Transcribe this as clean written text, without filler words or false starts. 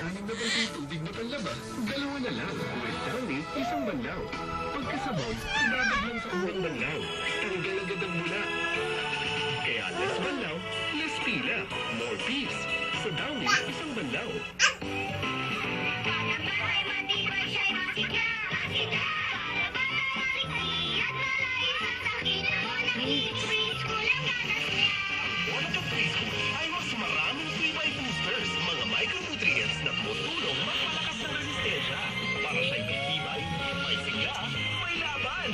Anim na balding tubig na panlaba, dalawa na lang. Electronic, isang banlaw. Pagkasabay, ibabad lang sa unang banlaw. Tanggal agad ang mula. Kaya less banlaw, less pila. More peace. Sa Downy, isang banlaw. Bola ka preschool ay mas maraming tibay boosters, mga micronutrients na tumutulong magpalakas ng resistensya para siya'y may tibay, may sigla, may laban.